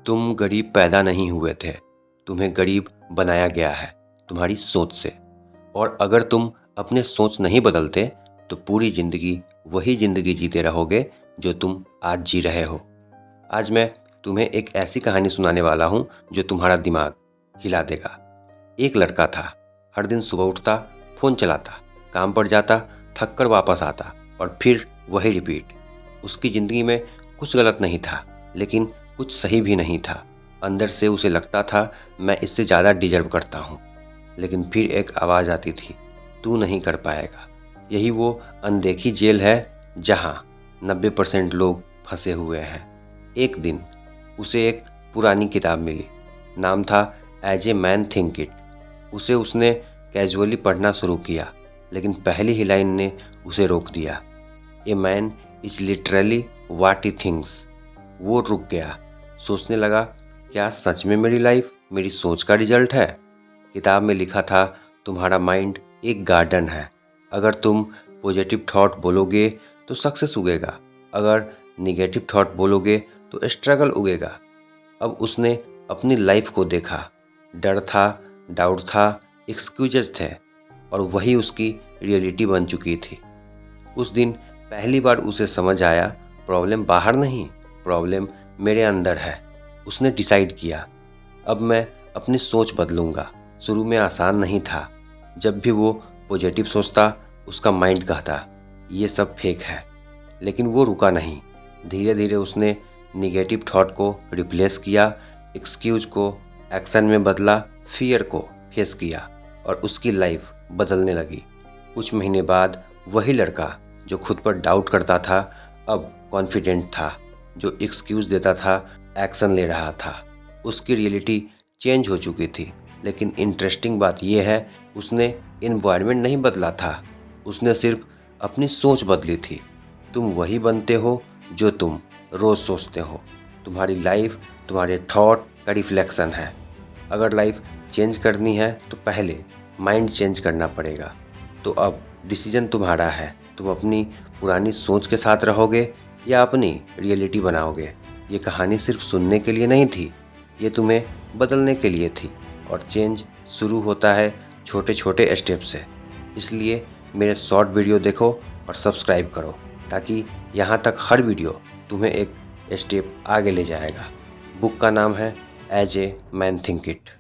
तुम गरीब पैदा नहीं हुए थे, तुम्हें गरीब बनाया गया है तुम्हारी सोच से। और अगर तुम अपने सोच नहीं बदलते तो पूरी ज़िंदगी वही ज़िंदगी जीते रहोगे जो तुम आज जी रहे हो। आज मैं तुम्हें एक ऐसी कहानी सुनाने वाला हूँ जो तुम्हारा दिमाग हिला देगा। एक लड़का था, हर दिन सुबह उठता, फ़ोन चलाता, काम पर जाता, थक कर वापस आता और फिर वही रिपीट। उसकी ज़िंदगी में कुछ गलत नहीं था, लेकिन कुछ सही भी नहीं था। अंदर से उसे लगता था मैं इससे ज़्यादा डिजर्व करता हूँ। लेकिन फिर एक आवाज़ आती थी, तू नहीं कर पाएगा। यही वो अनदेखी जेल है जहाँ 90% लोग फंसे हुए हैं। एक दिन उसे एक पुरानी किताब मिली। नाम था as a man think it. उसने कैजुअली पढ़ना शुरू किया, लेकिन पहली ही लाइन ने उसे रोक दिया। A man is literally what he thinks. वो रुक गया, सोचने लगा, क्या सच में मेरी लाइफ मेरी सोच का रिजल्ट है? किताब में लिखा था, तुम्हारा माइंड एक गार्डन है। अगर तुम पॉजिटिव थॉट बोलोगे तो सक्सेस उगेगा, अगर निगेटिव थॉट बोलोगे तो स्ट्रगल उगेगा। अब उसने अपनी लाइफ को देखा। डर था, डाउट था, एक्सक्यूजेस थे, और वही उसकी रियलिटी बन चुकी थी। उस दिन पहली बार उसे समझ आया, प्रॉब्लम बाहर नहीं, प्रॉब्लम मेरे अंदर है। उसने डिसाइड किया, अब मैं अपनी सोच बदलूंगा। शुरू में आसान नहीं था। जब भी वो पॉजिटिव सोचता, उसका माइंड कहता ये सब फेक है। लेकिन वो रुका नहीं। धीरे धीरे उसने निगेटिव थॉट को रिप्लेस किया, एक्सक्यूज को एक्शन में बदला, फियर को फेस किया, और उसकी लाइफ बदलने लगी। कुछ महीने बाद वही लड़का जो खुद पर डाउट करता था अब कॉन्फिडेंट था, जो एक्सक्यूज़ देता था एक्शन ले रहा था। उसकी रियलिटी चेंज हो चुकी थी। लेकिन इंटरेस्टिंग बात यह है, उसने एनवायरनमेंट नहीं बदला था, उसने सिर्फ अपनी सोच बदली थी। तुम वही बनते हो जो तुम रोज़ सोचते हो। तुम्हारी लाइफ तुम्हारे थॉट का रिफ्लेक्शन है। अगर लाइफ चेंज करनी है तो पहले माइंड चेंज करना पड़ेगा। तो अब डिसीजन तुम्हारा है, तुम अपनी पुरानी सोच के साथ रहोगे या अपनी रियलिटी बनाओगे। ये कहानी सिर्फ सुनने के लिए नहीं थी, ये तुम्हें बदलने के लिए थी। और चेंज शुरू होता है छोटे छोटे स्टेप से। इसलिए मेरे शॉर्ट वीडियो देखो और सब्सक्राइब करो, ताकि यहाँ तक हर वीडियो तुम्हें एक स्टेप आगे ले जाएगा। बुक का नाम है as a man think it.